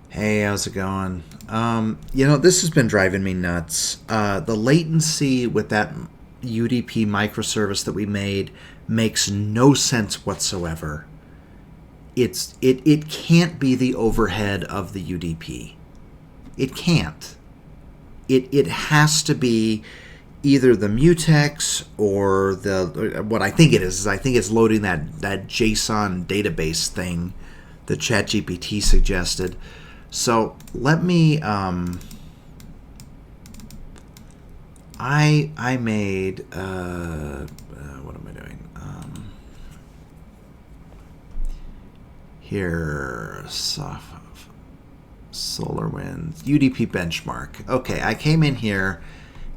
Hey, how's it going? This has been driving me nuts. The latency with that UDP microservice that we made makes no sense whatsoever. It can't be the overhead of the UDP. It can't. It has to be either the mutex or what I think it is I think it's loading that JSON database thing that ChatGPT suggested. So let me I made what am I doing? Here, SolarWinds UDP benchmark. Okay, I came in here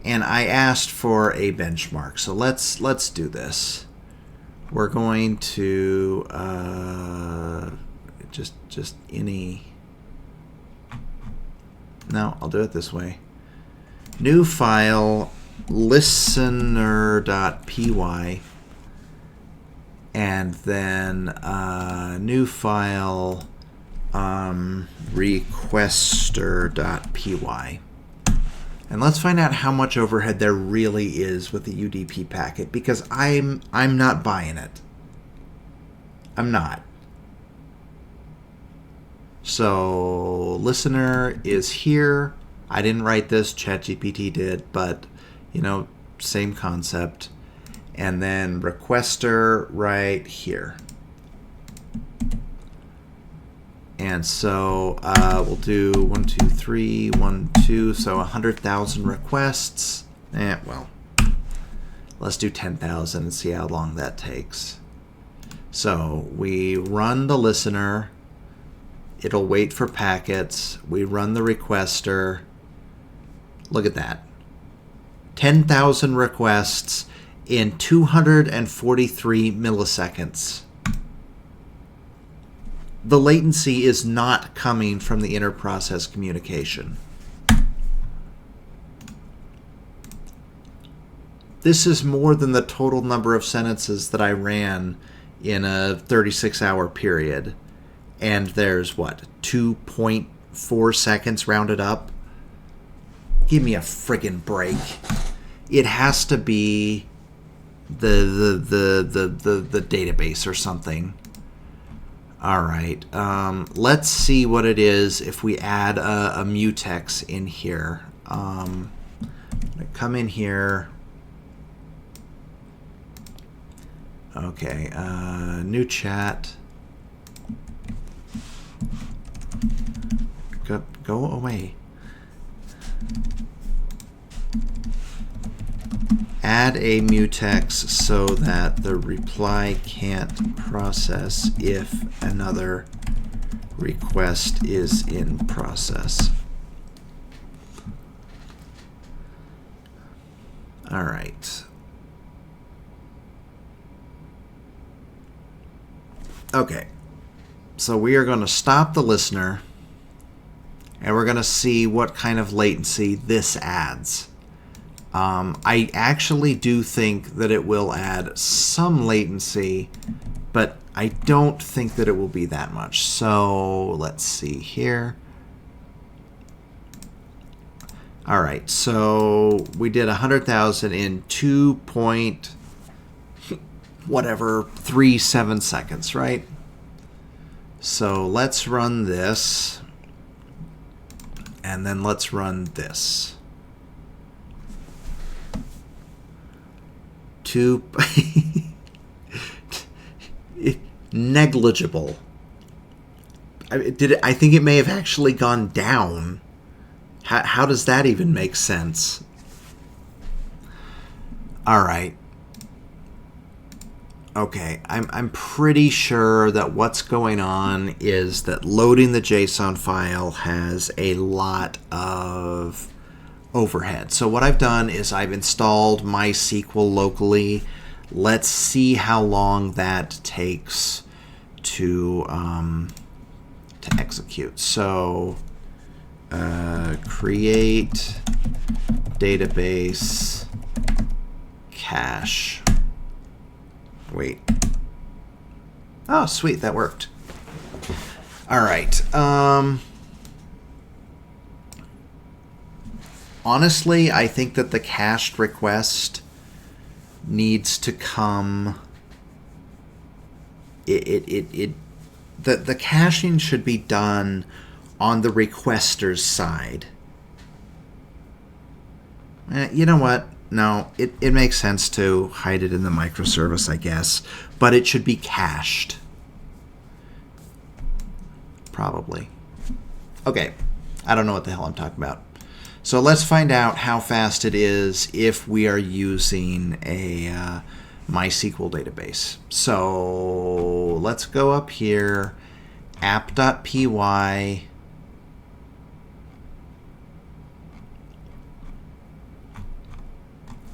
and I asked for a benchmark. So let's do this. We're going to just any. No, I'll do it this way. New file, listener.py, and then new file, requester.py. And let's find out how much overhead there really is with the UDP packet, because I'm not buying it. I'm not. So listener is here. I didn't write this, ChatGPT did, but same concept. And then requester right here. And so we'll do 1, 2, 3, 1, 2, so 100,000 requests. Well, let's do 10,000 and see how long that takes. So we run the listener. It'll wait for packets. We run the requester. Look at that. 10,000 requests in 243 milliseconds. The latency is not coming from the inter-process communication. This is more than the total number of sentences that I ran in a 36-hour period. And there's, 2.4 seconds rounded up? Give me a friggin' break. It has to be the database or something. All right. Let's see what it is if we add a mutex in here. I'm gonna come in here. Okay. New chat. Go away. Add a mutex so that the reply can't process if another request is in process. All right. Okay. So we are going to stop the listener, and we're going to see what kind of latency this adds. I actually do think that it will add some latency, but I don't think that it will be that much. So let's see here. All right, so we did 100,000 in 2.37 seconds, right? So let's run this, and then let's run this. Negligible. I think it may have actually gone down. How does that even make sense? All right. Okay, I'm pretty sure that what's going on is that loading the JSON file has a lot of overhead. So what I've done is I've installed MySQL locally. Let's see how long that takes to execute. So create database cache. Wait. Oh, sweet, that worked. All right. Honestly, I think that the cached request needs to come. The caching should be done on the requester's side. You know what? No, it makes sense to hide it in the microservice, I guess, but it should be cached. Probably. Okay, I don't know what the hell I'm talking about. So let's find out how fast it is if we are using a MySQL database. So let's go up here, app.py.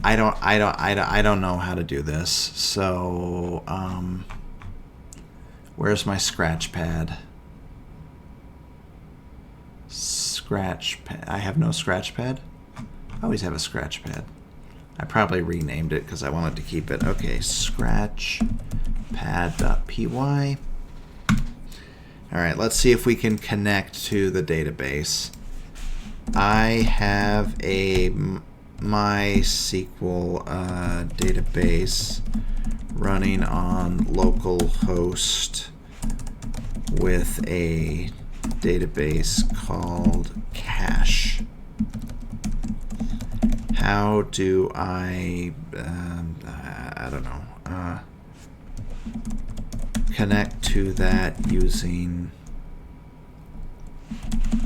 I don't know how to do this. So where's my scratch pad? Scratch pad. I have no scratch pad. I always have a scratch pad. I probably renamed it because I wanted to keep it. Okay, scratchpad.py. All right, let's see if we can connect to the database. I have a MySQL database running on localhost with a database called cache. How do I don't know, connect to that using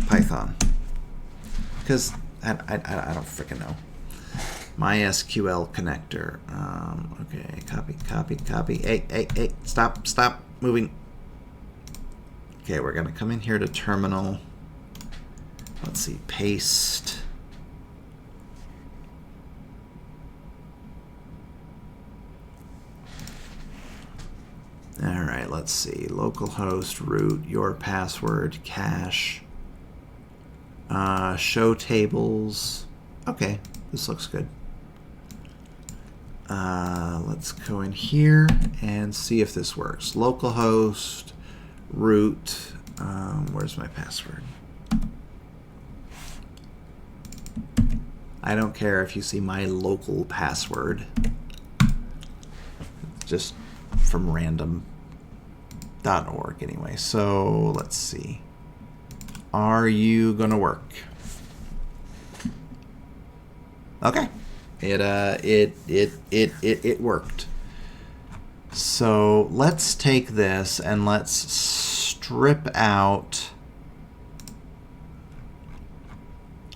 Python? Because I don't freaking know. MySQL connector. Okay, copy. Hey, stop moving. Okay, we're going to come in here to terminal. Let's see, paste. All right, let's see. Localhost, root, your password, cache, show tables. Okay, this looks good. Let's go in here and see if this works. Localhost, root, where's my password? I don't care if you see my local password. Just from random.org anyway. So let's see. Are you gonna work? Okay. It worked. So let's take this and let's strip out.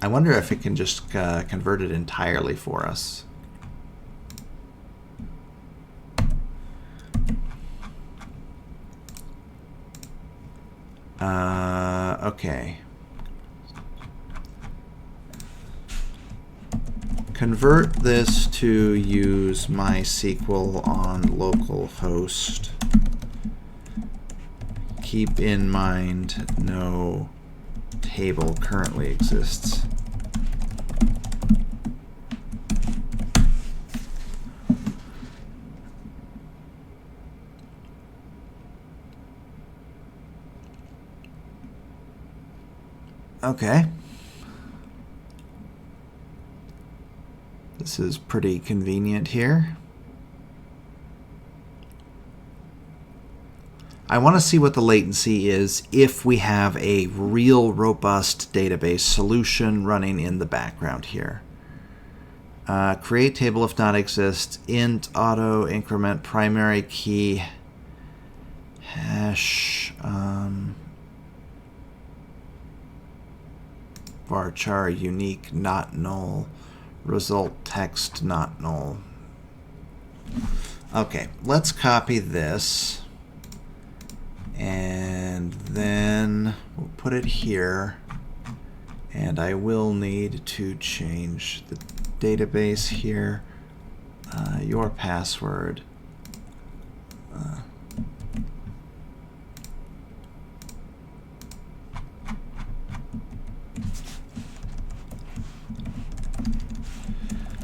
I wonder if it can just convert it entirely for us. Okay. Convert this to use MySQL on localhost. Keep in mind no table currently exists. Okay. This is pretty convenient here. I want to see what the latency is if we have a real robust database solution running in the background here. Create table if not exist, int auto increment primary key hash varchar unique not null. Result text not null. Okay, let's copy this and then we'll put it here, and I will need to change the database here. Your password.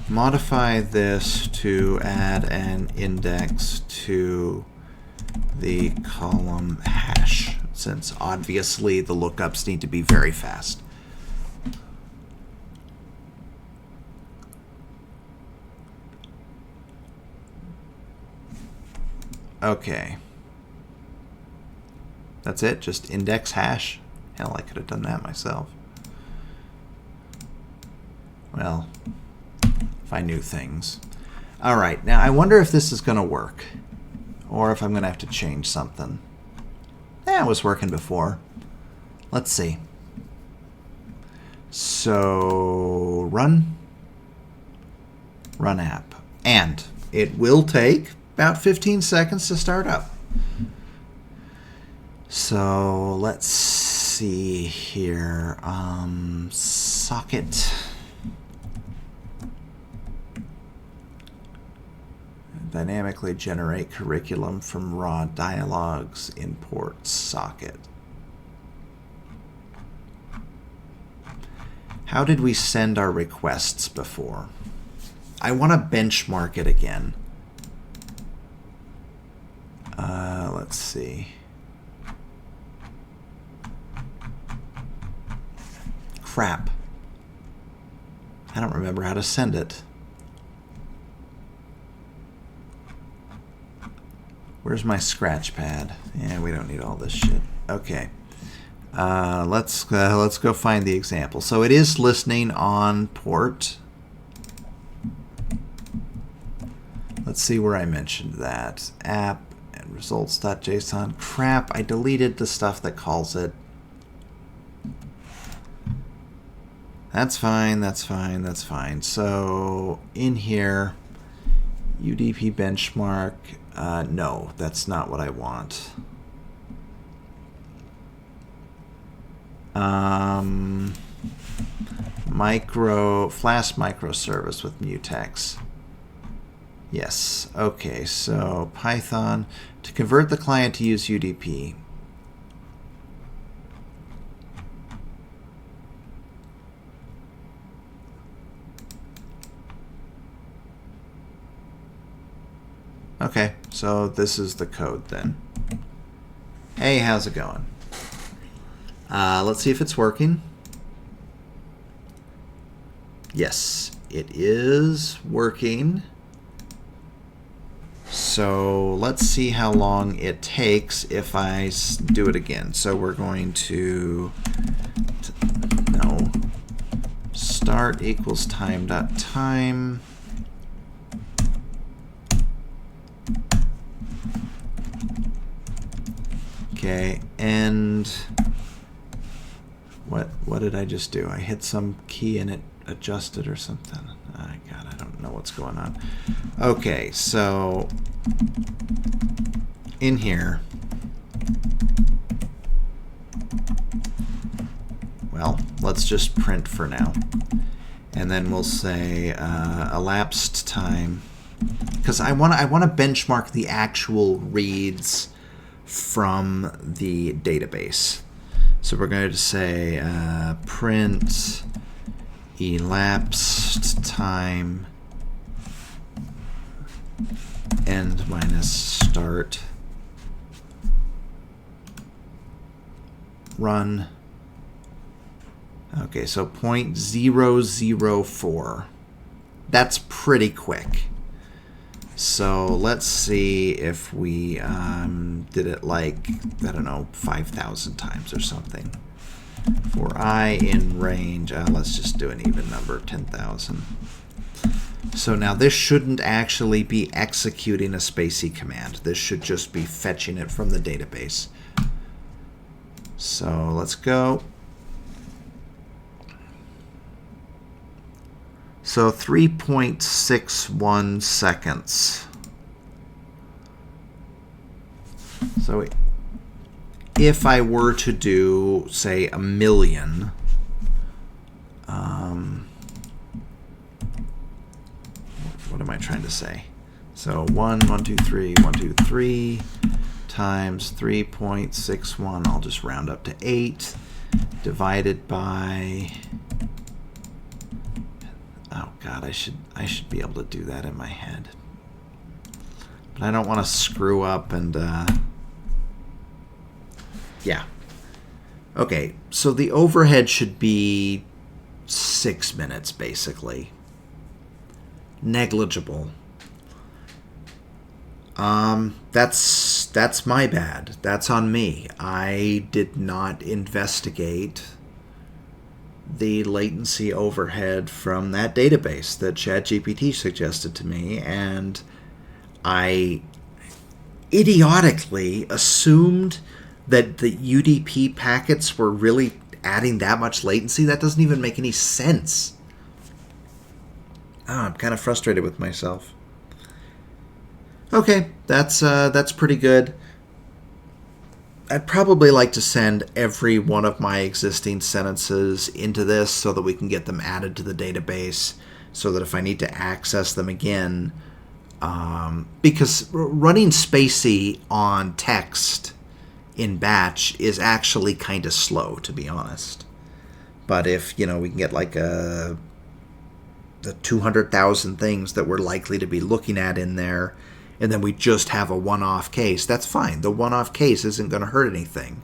Modify this to add an index to the column hash, since obviously the lookups need to be very fast. Okay. That's it? Just index hash? Hell, I could have done that myself. Well, if I knew things. All right, now I wonder if this is going to work, or if I'm going to have to change something. It was working before. Let's see. So run app, and it will take about 15 seconds to start up. So let's see here. Socket. Dynamically generate curriculum from raw dialogues. Import socket. How did we send our requests before? I want to benchmark it again. Let's see. Crap. I don't remember how to send it. Where's my scratch pad? Yeah, we don't need all this shit. Okay. Let's go find the example. So it is listening on port. Let's see where I mentioned that. App and results.json. Crap, I deleted the stuff that calls it. That's fine, that's fine, that's fine. So in here, UDP benchmark. No, that's not what I want. Flask microservice with mutex. Yes. Okay. So Python to convert the client to use UDP. Okay. So this is the code then. Hey, how's it going? Let's see if it's working. Yes, it is working. So let's see how long it takes if I do it again. So we're going to start equals time.time. Okay, and what did I just do? I hit some key and it adjusted or something. Oh, God, I don't know what's going on. Okay, so in here, well, let's just print for now. And then we'll say elapsed time, because I want to benchmark the actual reads from the database. So we're going to say print elapsed time end minus start run. Okay, so 0.004. That's pretty quick. So let's see if we did it like, I don't know, 5,000 times or something. For I in range, let's just do an even number, 10,000. So now this shouldn't actually be executing a spacey command. This should just be fetching it from the database. So let's go. So 3.61 seconds. So if I were to do, say, 1 million, what am I trying to say? So 1, 2, 3, 1, 2, 3 times 3.61, I'll just round up to 8, divided by, oh God, I should be able to do that in my head. But I don't want to screw up and, yeah. Okay, so the overhead should be 6 minutes, basically. Negligible. That's my bad. That's on me. I did not investigate the latency overhead from that database that ChatGPT suggested to me, and I idiotically assumed that the UDP packets were really adding that much latency. That doesn't even make any sense. I'm kind of frustrated with myself. Okay, that's pretty good. I'd probably like to send every one of my existing sentences into this so that we can get them added to the database, so that if I need to access them again, because running spacey on text in batch is actually kind of slow, to be honest. But if, we can get like the 200,000 things that we're likely to be looking at in there, and then we just have a one-off case, that's fine. The one-off case isn't going to hurt anything.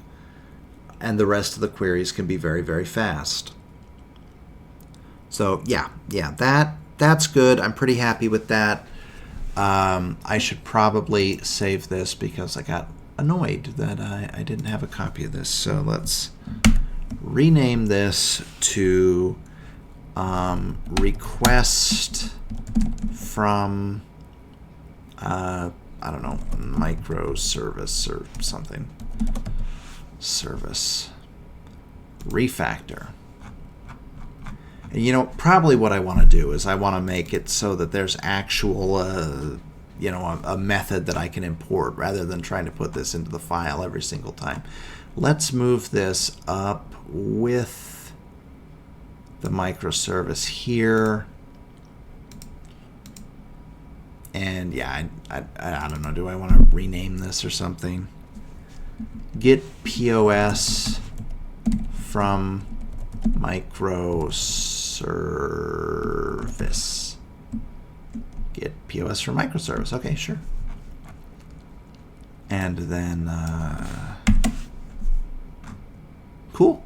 And the rest of the queries can be very, very fast. So, yeah, that's good. I'm pretty happy with that. I should probably save this because I got annoyed that I didn't have a copy of this. So let's rename this to request from, I don't know, Microservice or something. Service refactor. And probably what I want to do is I want to make it so that there's actual, a method that I can import rather than trying to put this into the file every single time. Let's move this up with the microservice here. And yeah, I don't know. Do I want to rename this or something? Get POS from Microservice. Get POS from Microservice. Okay, sure. And then, cool.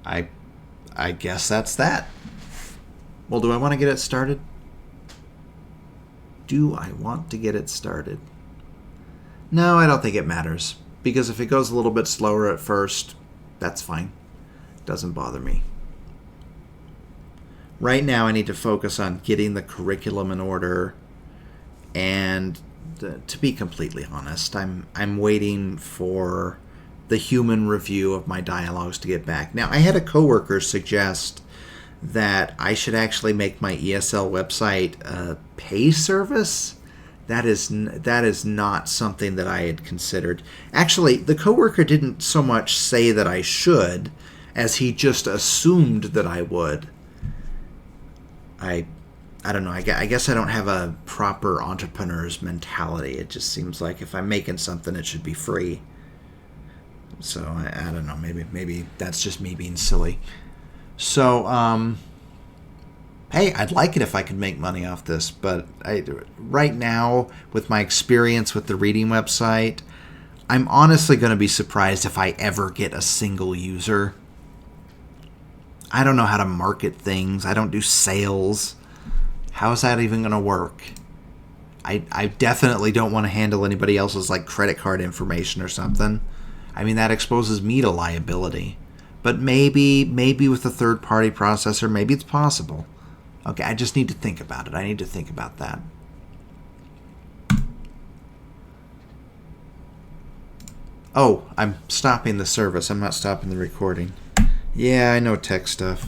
I guess that's that. Well, do I want to get it started? Do I want to get it started? No, I don't think it matters. Because if it goes a little bit slower at first, that's fine. Doesn't bother me. Right now I need to focus on getting the curriculum in order, and to be completely honest, I'm waiting for the human review of my dialogues to get back. Now, I had a coworker suggest that I should actually make my ESL website a pay service. That is not something that I had considered. Actually, the coworker didn't so much say that I should as he just assumed that I would. I don't know. I guess I don't have a proper entrepreneur's mentality. It just seems like if I'm making something, it should be free. So I don't know. Maybe that's just me being silly. So hey, I'd like it if I could make money off this, but right now, with my experience with the reading website, I'm honestly going to be surprised if I ever get a single user. I don't know how to market things. I don't do sales. How is that even going to work? I definitely don't want to handle anybody else's credit card information or something. I mean, that exposes me to liability. But maybe with a third-party processor, maybe it's possible. Okay, I just need to think about it. I need to think about that. Oh, I'm stopping the service. I'm not stopping the recording. Yeah, I know tech stuff.